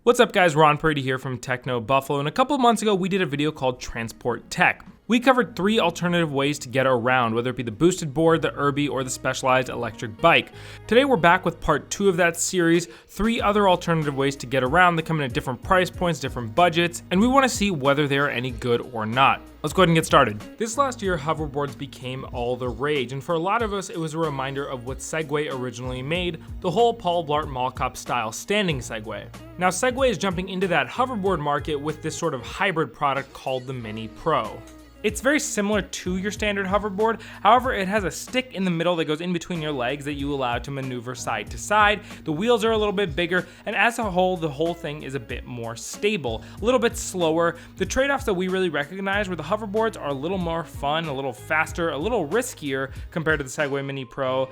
What's up guys, Ron Purdy here from Techno Buffalo, and a couple of months ago we did a video called Transport Tech. We covered 3 alternative ways to get around, whether it be the boosted board, the Urbi, or the specialized electric bike. Today we're back with part 2 of that series, 3 other alternative ways to get around that come in at different price points, different budgets, and we want to see whether they are any good or not. Let's go ahead and get started. This last year, hoverboards became all the rage, and for a lot of us, it was a reminder of what Segway originally made, the whole Paul Blart Mall Cop style standing Segway. Now Segway is jumping into that hoverboard market with this sort of hybrid product called the Mini Pro. It's very similar to your standard hoverboard, however it has a stick in the middle that goes in between your legs that you allow to maneuver side to side. The wheels are a little bit bigger, and as a whole, the whole thing is a bit more stable, a little bit slower. The trade-offs that we really recognize were the hoverboards are a little more fun, a little faster, a little riskier compared to the Segway Mini Pro.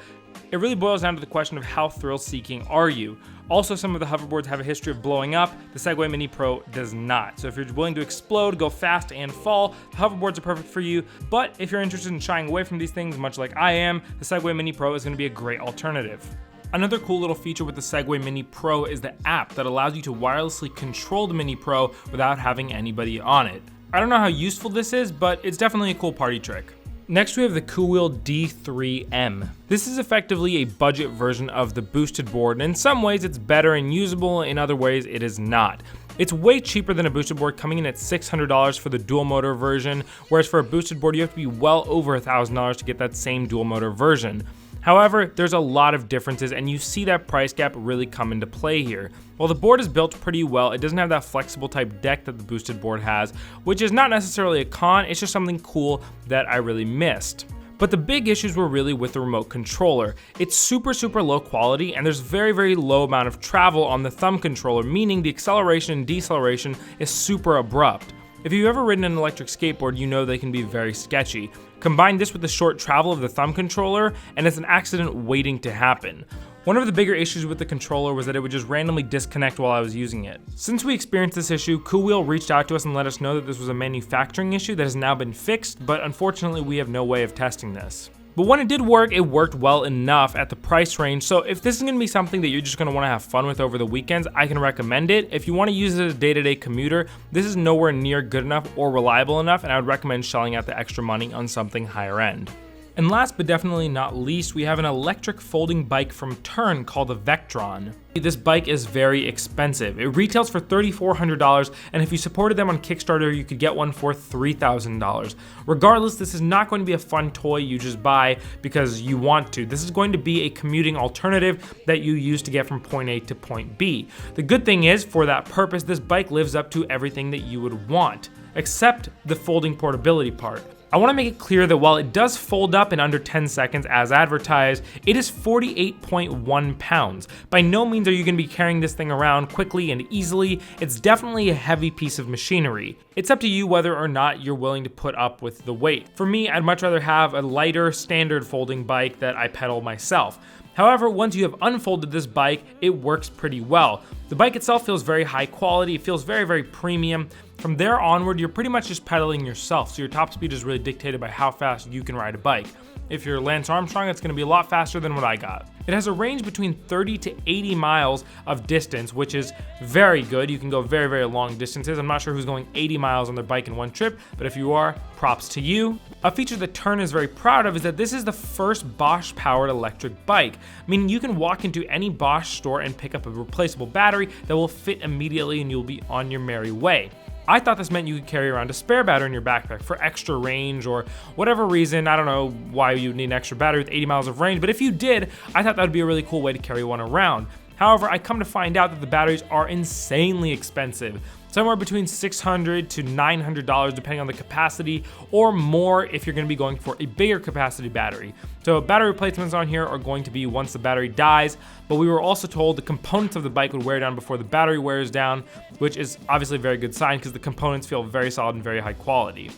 It really boils down to the question of how thrill-seeking are you. Also, some of the hoverboards have a history of blowing up. The Segway Mini Pro does not. So if you're willing to explode, go fast, and fall, the hoverboards are perfect for you. But if you're interested in shying away from these things, much like I am, the Segway Mini Pro is going to be a great alternative. Another cool little feature with the Segway Mini Pro is the app that allows you to wirelessly control the Mini Pro without having anybody on it. I don't know how useful this is, but it's definitely a cool party trick. Next we have the Coolwheel D3M. This is effectively a budget version of the boosted board, and in some ways it's better and usable, in other ways it is not. It's way cheaper than a boosted board, coming in at $600 for the dual motor version, whereas for a boosted board you have to be well over $1,000 to get that same dual motor version. However, there's a lot of differences, and you see that price gap really come into play here. While the board is built pretty well, it doesn't have that flexible type deck that the boosted board has, which is not necessarily a con, it's just something cool that I really missed. But the big issues were really with the remote controller. It's super low quality, and there's very low amount of travel on the thumb controller, meaning the acceleration and deceleration is super abrupt. If you've ever ridden an electric skateboard, you know they can be very sketchy. Combine this with the short travel of the thumb controller, and it's an accident waiting to happen. One of the bigger issues with the controller was that it would just randomly disconnect while I was using it. Since we experienced this issue, Coolwheel reached out to us and let us know that this was a manufacturing issue that has now been fixed, but unfortunately we have no way of testing this. But when it did work, it worked well enough at the price range, so if this is going to be something that you're just going to want to have fun with over the weekends, I can recommend it. If you want to use it as a day-to-day commuter, this is nowhere near good enough or reliable enough, and I would recommend shelling out the extra money on something higher end. And last but definitely not least, we have an electric folding bike from Tern called the Vectron. This bike is very expensive. It retails for $3,400, and if you supported them on Kickstarter, you could get one for $3,000. Regardless, this is not going to be a fun toy you just buy because you want to. This is going to be a commuting alternative that you use to get from point A to point B. The good thing is, for that purpose, this bike lives up to everything that you would want, except the folding portability part. I want to make it clear that while it does fold up in under 10 seconds as advertised, it is 48.1 pounds. By no means are you going to be carrying this thing around quickly and easily. It's definitely a heavy piece of machinery. It's up to you whether or not you're willing to put up with the weight. For me, I'd much rather have a lighter standard folding bike that I pedal myself. However, once you have unfolded this bike, it works pretty well. The bike itself feels very high quality, it feels very premium. From there onward, you're pretty much just pedaling yourself, so your top speed is really dictated by how fast you can ride a bike. If you're Lance Armstrong, it's going to be a lot faster than what I got. It has a range between 30 to 80 miles of distance, which is very good. You can go very long distances. I'm not sure who's going 80 miles on their bike in one trip, but if you are, props to you. A feature that Tern is very proud of is that this is the first Bosch-powered electric bike, meaning you can walk into any Bosch store and pick up a replaceable battery that will fit immediately and you'll be on your merry way. I thought this meant you could carry around a spare battery in your backpack for extra range or whatever reason. I don't know why you would need an extra battery with 80 miles of range, but if you did, I thought that would be a really cool way to carry one around. However, I come to find out that the batteries are insanely expensive, somewhere between $600 to $900 depending on the capacity, or more if you're going to be going for a bigger capacity battery. So battery replacements on here are going to be once the battery dies, but we were also told the components of the bike would wear down before the battery wears down, which is obviously a very good sign because the components feel very solid and very high quality.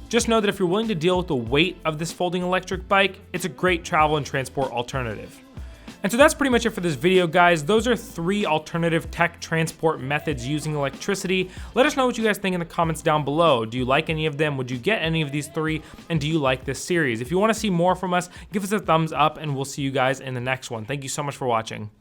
Just know that if you're willing to deal with the weight of this folding electric bike, it's a great travel and transport alternative. And so that's pretty much it for this video, guys. Those are 3 alternative tech transport methods using electricity. Let us know what you guys think in the comments down below. Do you like any of them? Would you get any of these 3? And do you like this series? If you want to see more from us, give us a thumbs up and we'll see you guys in the next one. Thank you so much for watching.